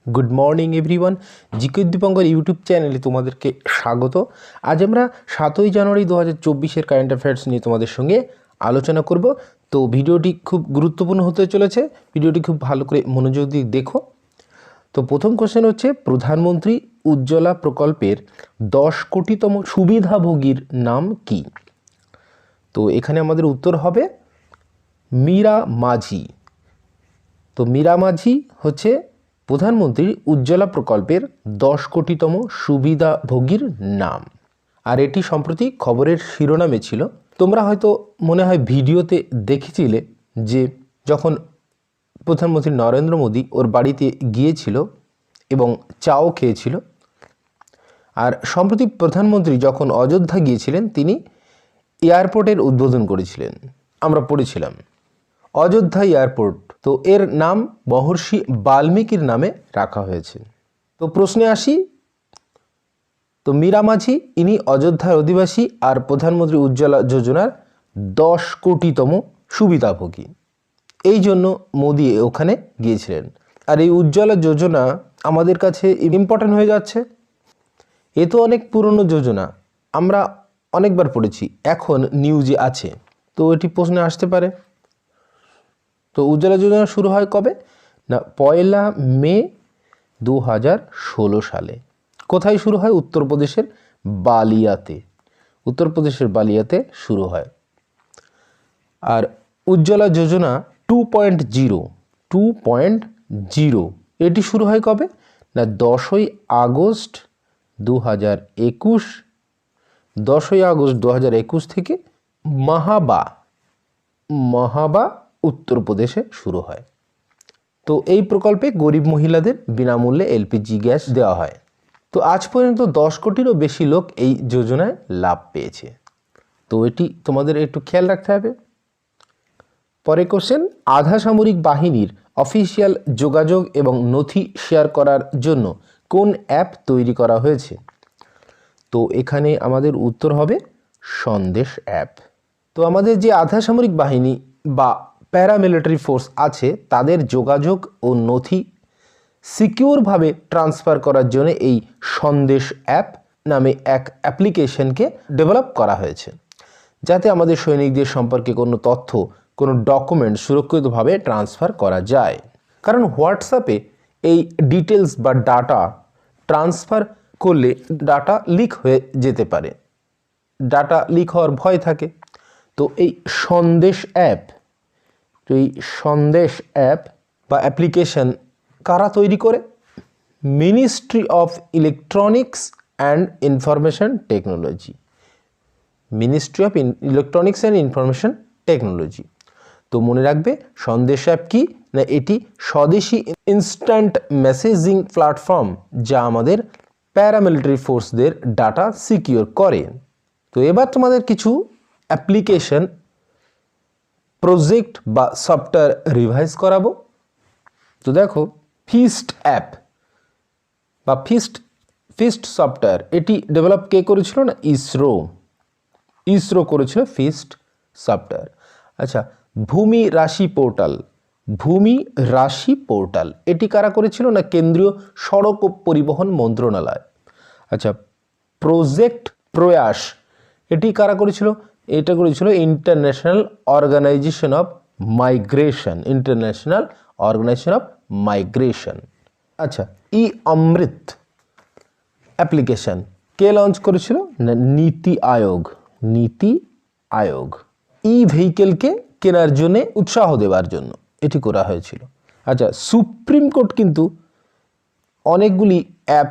Good morning everyone, GK Dipankar YouTube চ্যানেলে তোমাদেরকে স্বাগত। আজ আমরা 7ই জানুয়ারি 2024-এর কারেন্ট অ্যাফেয়ার্স নিয়ে তোমাদের সঙ্গে আলোচনা করব। তো ভিডিওটি খুব গুরুত্বপূর্ণ হতে চলেছে, ভিডিওটি খুব ভালো করে মনোযোগ দিয়ে দেখো। তো প্রথম কোশ্চেন হচ্ছে, প্রধানমন্ত্রী উজ্জ্বলা প্রকল্পের 10 কোটিতম সুবিধাভোগীর নাম কি? তো এখানে আমাদের উত্তর হবে মীরা মাঝি। তো মীরা মাঝি হচ্ছে প্রধানমন্ত্রীর উজ্জ্বলা প্রকল্পের 10 কোটিতম সুবিধাভোগীর নাম। আর এটি সম্প্রতি খবরের শিরোনামে ছিল। তোমরা হয়তো মনে হয় ভিডিওতে দেখেছিলে যে যখন প্রধানমন্ত্রী নরেন্দ্র মোদী ওর বাড়িতে গিয়েছিল এবং চাও খেয়েছিল। আর সম্প্রতি প্রধানমন্ত্রী যখন অযোধ্যা গিয়েছিলেন তিনি এয়ারপোর্টের উদ্বোধন করেছিলেন, আমরা পড়েছিলাম অযোধ্যা এয়ারপোর্ট। তো এর নাম মহর্ষি বাল্মীকির নামে রাখা হয়েছে। তো প্রশ্নে আসি, তো মীরা মাঝি ইনি অযোধ্যার অধিবাসী আর প্রধানমন্ত্রী উজ্জ্বলা যোজনার 10 কোটিতম সুবিধাভোগী। এই জন্য মোদি ওখানে গিয়েছিলেন। আর এই উজ্জ্বলা যোজনা আমাদের কাছে ইম্পর্ট্যান্ট হয়ে যাচ্ছে। এ তো অনেক পুরনো যোজনা, আমরা অনেকবার পড়েছি, এখন নিউজে আছে। তো এটি প্রশ্নে আসতে পারে। তো উজ্জ্বলা যোজনা শুরু হয় কবে? না, 1 মে 2016 সালে। কোথায় শুরু হয়? উত্তরপ্রদেশের বালিয়াতে। উত্তরপ্রদেশের বালিয়াতে শুরু হয়। আর উজ্জ্বলা যোজনা 2.0 এটি শুরু হয় কবে? না, 10ই আগস্ট 2021 থেকে মাহাবা উত্তরপ্রদেশে শুরু হয়। তো এই প্রকল্পে গরিব মহিলাদের বিনামূল্যে এলপিজি গ্যাস দেওয়া হয়। তো আজ পর্যন্ত 10 কোটিরও বেশি লোক এই যোজনায় লাভ পেয়েছে। তো এটি তোমাদের একটু খেয়াল রাখতে হবে। পরে কোশ্চেন, আধা সামরিক বাহিনীর অফিসিয়াল যোগাযোগ এবং নথি শেয়ার করার জন্য কোন অ্যাপ তৈরি করা হয়েছে? তো এখানে আমাদের উত্তর হবে সন্দেশ অ্যাপ। তো আমাদের যে আধা সামরিক বাহিনী বা প্যারামিলিটারি ফোর্স আছে তাদের যোগাযোগ ও নথি সিকিউরভাবে ট্রান্সফার করার জন্য এই সন্দেশ অ্যাপ নামে এক অ্যাপ্লিকেশনকে ডেভেলপ করা হয়েছে, যাতে আমাদের সৈনিকদের সম্পর্কে কোনো তথ্য, কোনো ডকুমেন্ট সুরক্ষিতভাবে ট্রান্সফার করা যায়। কারণ হোয়াটসঅ্যাপে এই ডিটেলস বা ডাটা ট্রান্সফার করলে ডাটা লিক হয়ে যেতে পারে, ডাটা লিক হওয়ার ভয় থাকে। তো এই সন্দেশ অ্যাপ বা অ্যাপ্লিকেশন কারা তৈরি করে? Ministry of electronics and information technology. Ministry of electronics and information technology. তো মনে রাখবে সন্দেশ অ্যাপ কি না, এটি স্বদেশি ইনস্ট্যান্ট মেসেজিং প্ল্যাটফর্ম যা আমাদের প্যারামিলিটারি ফোর্সদের ডাটা সিকিউর করে। তো এবার তোমাদের কিছু অ্যাপ্লিকেশন, প্রজেক্ট বা সফটওয়্যার রিভাইজ করাবো। তো দেখো, ফিস্ট অ্যাপ বা ফিস্ট সফটওয়্যার, এটি ডেভেলপ কে করেছিল? না, ইসরো করেছিল ফিস্ট সফটওয়্যার। আচ্ছা, ভূমি রাশি পোর্টাল এটি কারা করেছিল? না, কেন্দ্রীয় সড়ক ও পরিবহন মন্ত্রণালয়। আচ্ছা, প্রজেক্ট প্রয়াস এটি কারা করেছিল? এটা করেছিল ইন্টারন্যাশনাল অর্গানাইজেশন অফ মাইগ্রেশন। আচ্ছা, ই অমৃত অ্যাপ্লিকেশন কে লঞ্চ করেছিল? না, নীতি আয়োগ। ই ভেহিকেলকে কেনার জন্য উৎসাহ দেওয়ার জন্য এটি করা হয়েছিল। আচ্ছা, সুপ্রিম কোর্ট কিন্তু অনেকগুলি অ্যাপ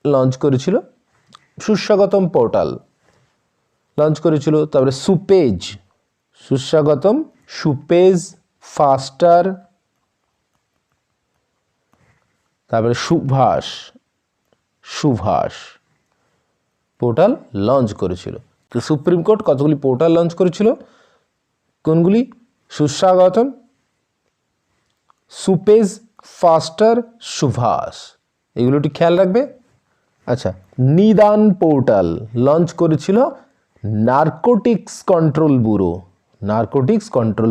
লঞ্চ করেছিল। সুস্বাগতম পোর্টাল লঞ্চ করেছিল, তারপরে সুপেজ, ফাস্টার, তারপরে সুভাষ পোর্টাল লঞ্চ করেছিল। তো সুপ্রিম কোর্ট কতগুলি পোর্টাল লঞ্চ করেছিল? কোনগুলি? সুস্বাগতম, সুপেজ, ফাস্টার, সুভাষ, এগুলোটি খেয়াল রাখবে। আচ্ছা, নিদান পোর্টাল লঞ্চ করেছিল নারকোটিক্স কন্ট্রোল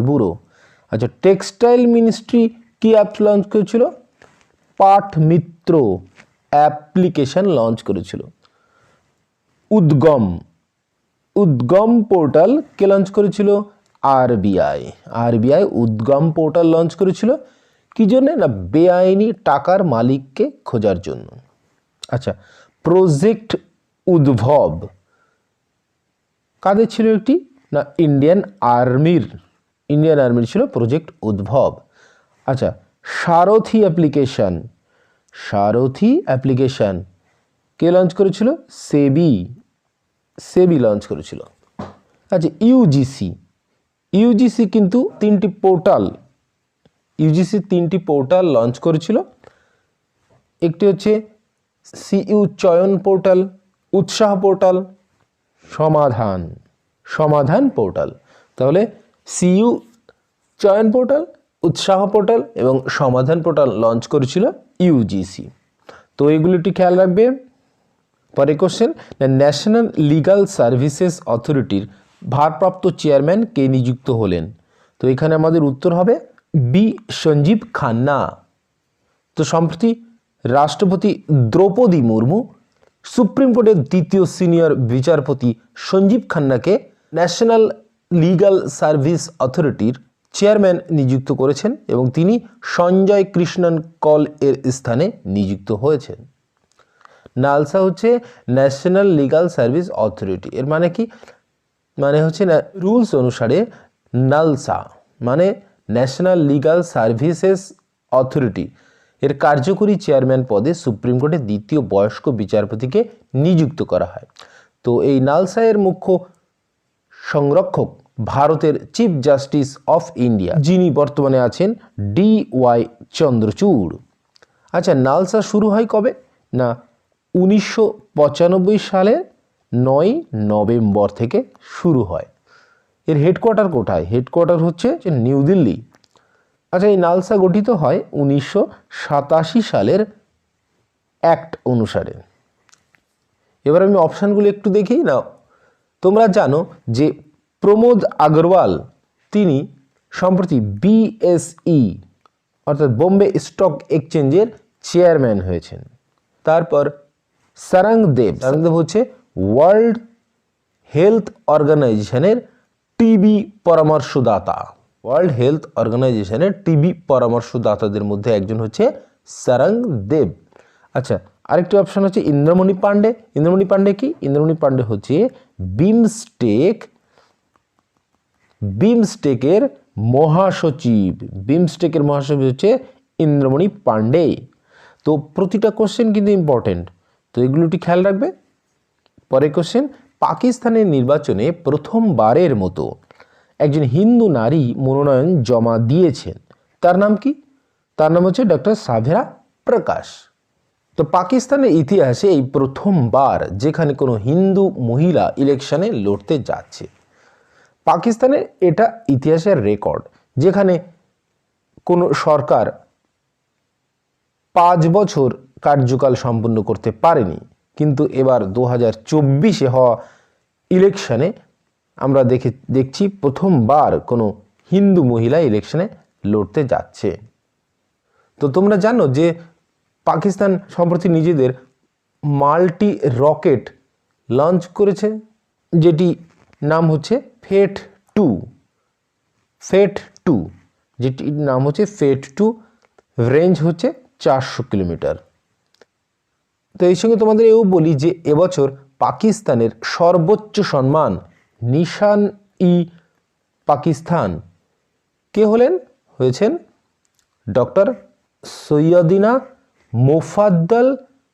ব্যুরো। আচ্ছা, টেক্সটাইল মিনিস্ট্রি কি অ্যাপ লঞ্চ করেছিল? পাঠ মিত্র অ্যাপ্লিকেশন লঞ্চ করেছিল? উদ্গম পোর্টাল কে লঞ্চ করেছিল? আরবিআই উদ্গম পোর্টাল লঞ্চ করেছিল কি জন্য? না বেআইনি টাকার মালিককে খোঁজার জন্য। আচ্ছা, প্রজেক্ট উদ্ভব কাদের ছিল একটি? না ইন্ডিয়ান আর্মির ছিল প্রজেক্ট উদ্ভব। আচ্ছা, সারথি অ্যাপ্লিকেশন কে লঞ্চ করেছিল? সেবি লঞ্চ করেছিল। আচ্ছা, ইউজিসি কিন্তু তিনটি পোর্টাল লঞ্চ করেছিল। একটি হচ্ছে সিইউ চয়ন পোর্টাল, উৎসাহ পোর্টাল, সমাধান পোর্টাল। তাহলে সিইউ চয়ন পোর্টাল, উৎসাহ পোর্টাল এবং সমাধান পোর্টাল লঞ্চ করেছিল ইউজিসি। তো এগুলোটি খেয়াল রাখবে। পরে কোশ্চেন, ন্যাশনাল লিগ্যাল সার্ভিসেস অথরিটির ভারপ্রাপ্ত চেয়ারম্যান কে নিযুক্ত হলেন? তো এখানে আমাদের উত্তর হবে বি সঞ্জীব খান্না। তো সম্প্রতি রাষ্ট্রপতি দ্রৌপদী মুর্মু সুপ্রিম কোর্টের দ্বিতীয় সিনিয়র বিচারপতি সঞ্জীব খান্নাকে ন্যাশনাল লিগ্যাল সার্ভিস অথরিটির চেয়ারম্যান নিযুক্ত করেছেন এবং তিনি সঞ্জয় কৃষ্ণন কল এর স্থানে নিযুক্ত হয়েছেন। নালসা হচ্ছে ন্যাশনাল লিগ্যাল সার্ভিস অথরিটি। এর মানে কি? মানে হচ্ছে রুলস অনুসারে নালসা মানে ন্যাশনাল লিগ্যাল সার্ভিসেস অথরিটি এর কার্যকরী চেয়ারম্যান পদে সুপ্রিম কোর্টের দ্বিতীয় বয়স্ক বিচারপতিকে নিযুক্ত করা হয়। তো এই নালসা এর মুখ্য সংরক্ষক ভারতের চিফ জাস্টিস অফ ইন্ডিয়া, যিনি বর্তমানে আছেন DY চন্দ্রচূড়। আচ্ছা, নালসা শুরু হয় কবে? না 1995 সালের 9 নভেম্বর থেকে শুরু হয়। এর হেডকোয়ার্টার কোথায়? হেডকোয়ার্টার হচ্ছে নিউ দিল্লি। আচ্ছা, এই নালসা গঠিত হয় 1987 সালের অ্যাক্ট অনুসারে। এবার আমি অপশানগুলো একটু দেখি না। তোমরা জানো যে প্রমোদ আগরওয়াল তিনি সম্প্রতি BSE অর্থাৎ বোম্বে স্টক এক্সচেঞ্জের চেয়ারম্যান হয়েছেন। তারপর সারাং দেব হচ্ছে ওয়ার্ল্ড হেলথ অর্গানাইজেশনের টিবি পরামর্শদাতা। টিবি পরামর্শদাতাদের মধ্যে একজন হচ্ছে সারাং দেব। আচ্ছা, আরেকটি অপশন হচ্ছে ইন্দ্রমণি পান্ডে। ইন্দ্রমণি পান্ডে কি? ইন্দ্রমণি পান্ডে হচ্ছে বিমস্টেকের মহাসচিব। হচ্ছে ইন্দ্রমণি পান্ডে। তো প্রতিটা কোশ্চেন কিন্তু ইম্পর্টেন্ট, তো এগুলোটি খেয়াল রাখবে। পরে কোশ্চেন, পাকিস্তানের নির্বাচনে প্রথমবারের মতো একজন হিন্দু নারী মনোনয়ন জমা দিয়েছেন, তার নাম কি? তার নাম হচ্ছে ডক্টর সাভেরা প্রকাশ। তো পাকিস্তানের ইতিহাসে এই প্রথমবার যেখানে কোনো হিন্দু মহিলা ইলেকশনে লড়তে যাচ্ছে। পাকিস্তানের এটা ইতিহাসের রেকর্ড, যেখানে কোনো সরকার 5 বছর কার্যকাল সম্পন্ন করতে পারেনি, কিন্তু এবার 2024-এ হওয়া ইলেকশনে আমরা দেখছি প্রথমবার কোনো হিন্দু মহিলা ইলেকশনে লড়তে যাচ্ছে। তো তোমরা জানো যে পাকিস্তান সম্প্রতি নিজেদের মাল্টি রকেট লঞ্চ করেছে, যেটি নাম হচ্ছে ফেট-2, যেটির নাম হচ্ছে ফেট-2, রেঞ্জ হচ্ছে 400 কিলোমিটার। তো এই সঙ্গে তোমাদের এও বলি যে এবছর পাকিস্তানের সর্বোচ্চ সম্মান নিশান-ই-পাকিস্তান কে হয়েছেন ডক্টর সৈয়দিনা মোফাদ্দল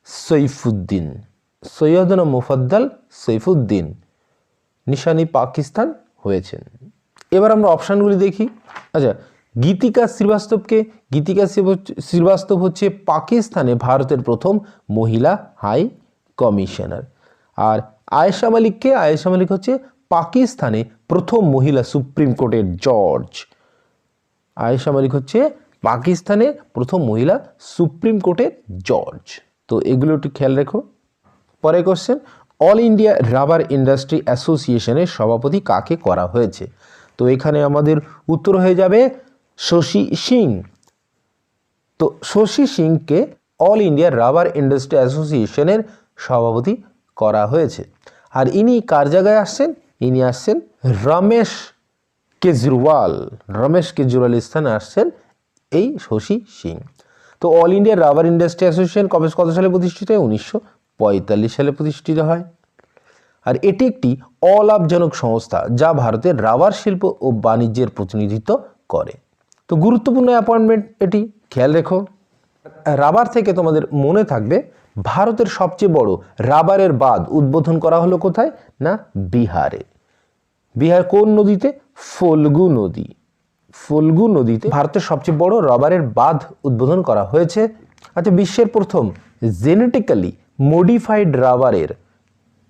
সৈফুদ্দিন নিশান-ই-পাকিস্তান হয়েছেন। এবার আমরা অপশানগুলি দেখি। আচ্ছা, গীতিকা শ্রীবাস্তব হচ্ছে পাকিস্তানে ভারতের প্রথম মহিলা হাই কমিশনার। আর আয়েশা মালিক হচ্ছে পাকিস্তানে প্রথম মহিলা সুপ্রিম কোর্টের জজ। তো এগুলো একটু খেয়াল রেখো। পরে question, all India rubber industry অ্যাসোসিয়েশনের সভাপতি কাকে করা হয়েছে? তো এখানে আমাদের উত্তর হয়ে যাবে শশী সিং। তো শশী সিংকে অল ইন্ডিয়া রাবার ইন্ডাস্ট্রি অ্যাসোসিয়েশনের সভাপতি করা হয়েছে। আর ইনি কার জায়গায় আসছেন? ইনি আসছেন রমেশ কেজরিওয়াল স্থানে আসছেন এই শশী সিং। তো all India rubber industry association কত সালে প্রতিষ্ঠিত হয়? 1945 সালে প্রতিষ্ঠিত হয়। আর এটি একটি অলাভজনক সংস্থা যা ভারতের রাবার শিল্প ও বাণিজ্যের প্রতিনিধিত্ব করে। তো গুরুত্বপূর্ণ অ্যাপয়েন্টমেন্ট এটি, খেয়াল রেখো। রাবার থেকে তোমাদের মনে থাকবে ভারতের সবচেয়ে বড় রাবারের বাঁধ উদ্বোধন করা হলো কোথায়? না, বিহারে। বিহার কোন নদীতে? ফল্গু নদীতে ভারতের সবচেয়ে বড় রাবারের বাঁধ উদ্বোধন করা হয়েছে। আচ্ছা, বিশ্বের প্রথম জেনেটিক্যালি মডিফাইড রাবারের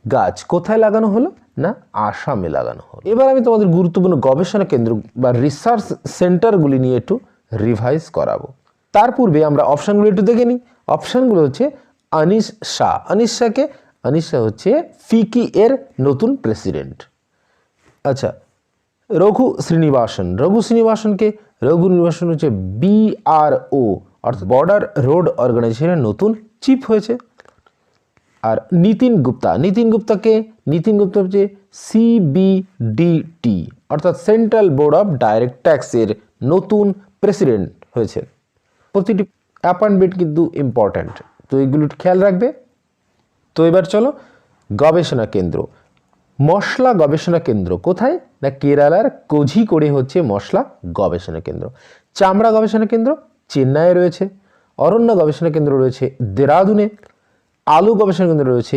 গাছ কোথায় লাগানো হলো? না, আসামে লাগানো হলো। এবার আমি তোমাদের গুরুত্বপূর্ণ গবেষণা কেন্দ্র বা রিসার্চ সেন্টারগুলি নিয়ে একটু রিভাইজ করাবো। তার পূর্বে আমরা অপশানগুলো একটু দেখে নিই। অপশানগুলো হচ্ছে আনিস শাহ। আনিস শাহ হচ্ছে ফিকি এর নতুন প্রেসিডেন্ট। আচ্ছা, রঘু শ্রীনিবাসন হচ্ছে BRO অর্থাৎ বর্ডার রোড অর্গানাইজেশনের নতুন চিফ হয়েছে। আর নীতিন গুপ্তা হচ্ছে CBDT অর্থাৎ সেন্ট্রাল বোর্ড অফ ডাইরেক্ট ট্যাক্সের নতুন প্রেসিডেন্ট হয়েছে। প্রতিটি অ্যাপয়েন্টমেন্ট কিন্তু ইম্পর্ট্যান্ট, তো এগুলো খেয়াল রাখবে। তো এবার চলো গবেষণা কেন্দ্র। মশলা গবেষণা কেন্দ্র কোথায়? না, কেরালার কোঝিকোডে হচ্ছে মশলা গবেষণা কেন্দ্র। চামড়া গবেষণা কেন্দ্র চেন্নাইয়ে রয়েছে। অরণ্য গবেষণা কেন্দ্র রয়েছে দেরাদুনে। আলু গবেষণা কেন্দ্র রয়েছে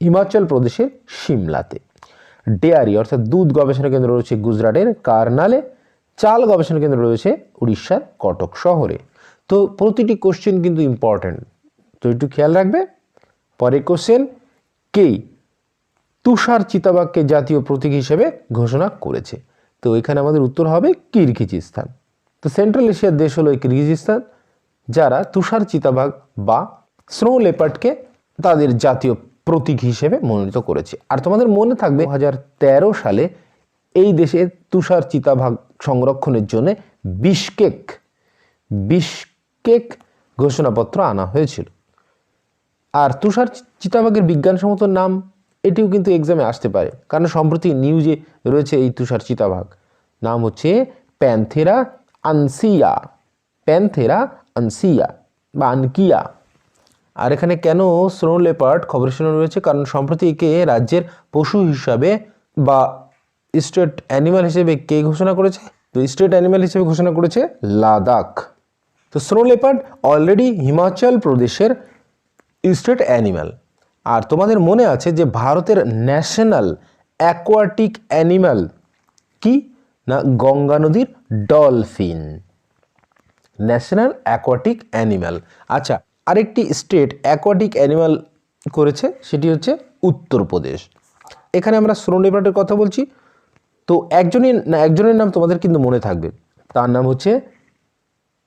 হিমাচল প্রদেশের সিমলাতে। ডেয়ারি অর্থাৎ দুধ গবেষণা কেন্দ্র রয়েছে গুজরাটের কারনালে। চাল গবেষণা কেন্দ্র রয়েছে উড়িষ্যার কটক শহরে। তো প্রতিটি কোশ্চেন কিন্তু ইম্পর্ট্যান্ট, তো একটু খেয়াল রাখবে। পরে কোশ্চেন, কে তুষার চিতাবাঘকে জাতীয় প্রতীক হিসেবে ঘোষণা করেছে? তো এখানে আমাদের উত্তর হবে কিরগিজস্তান। তো সেন্ট্রাল এশিয়ার দেশ হলো কিরগিজস্তান, যারা তুষার চিতাবাঘ বা স্নো লেপার্ডকে তাদের জাতীয় প্রতীক হিসেবে মনোনীত করেছে। আর তোমাদের মনে থাকবে 2013 সালে এই দেশে তুষার চিতাবাঘ সংরক্ষণের জন্য বিশকেক ঘোষণাপত্র আনা হয়েছিল। আর তুষার চিতাবাঘের বিজ্ঞানসম্মত নাম এটিও কিন্তু এক্সামে আসতে পারে, কারণ সম্প্রতি নিউজে রয়েছে এই তুষার চিতাবাঘ নাম হচ্ছে প্যান্থেরা আনসিয়া বা আনকিয়া। আর এখানে কেন স্নো লেপার্ড খবরের শুনে রয়েছে? কারণ সম্প্রতি একে রাজ্যের পশু হিসাবে বা স্টেট অ্যানিমাল হিসেবে কে ঘোষণা করেছে? তো স্টেট অ্যানিমাল হিসেবে ঘোষণা করেছে লাদাখ। তো স্নো লেপার্ড অলরেডি হিমাচল প্রদেশের স্টেট অ্যানিমাল। আর তোমাদের মনে আছে যে ভারতের ন্যাশনাল অ্যাকোয়াটিক অ্যানিমাল কি? না, গঙ্গা নদীর ডলফিন, ন্যাশনাল অ্যাকোয়াটিক অ্যানিমাল। আচ্ছা, আরেকটি স্টেট অ্যাকোয়াটিক অ্যানিমাল করেছে, সেটি উত্তরপ্রদেশ। এখানে আমরা স্নো লেপার্ডের কথা বলছি। তো একজনের নাম তোমাদের কিন্তু মনে থাকবে, তার নাম হচ্ছে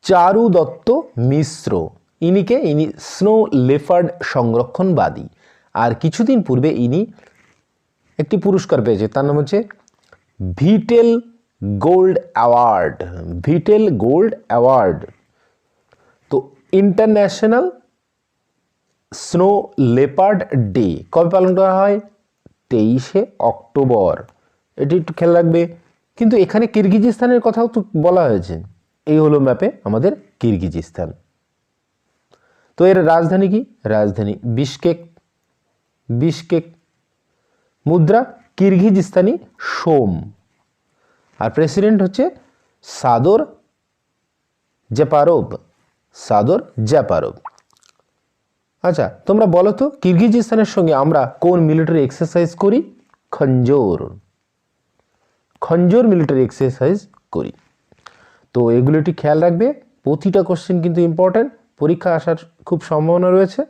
চারু দত্ত মিশ্র। ইনি স্নো লেপার্ড সংরক্ষণবাদী। আর কিছুদিন পূর্বে ইনি একটি পুরস্কার পেয়েছে, তার নাম হচ্ছে ভিটেল গোল্ড অ্যাওয়ার্ড। তো ইন্টারন্যাশনাল স্নো লেপার্ড ডে কবে পালন করা হয়? 23শে অক্টোবর। এটি একটু খেয়াল রাখবে। কিন্তু এখানে কিরগিজস্তানের কথাও তো বলা হয়েছে। এই হলো ম্যাপে আমাদের কিরগিজস্তান। তো এর রাজধানী কি? রাজধানী বিশকেক। মুদ্রা কিরগিজস্তানি সোম। আর প্রেসিডেন্ট হচ্ছে সাদর জ্যাপারোভ। আচ্ছা, তোমরা বলো তো কিরগিজস্তানের সঙ্গে আমরা কোন মিলিটারি এক্সারসাইজ করি? খঞ্জোর মিলিটারি এক্সারসাইজ করি। তো এগুলো একটু খেয়াল রাখবে। প্রতিটা কোশ্চেন কিন্তু ইম্পর্ট্যান্ট, পরীক্ষা আসার খুব সম্ভাবনা রয়েছে।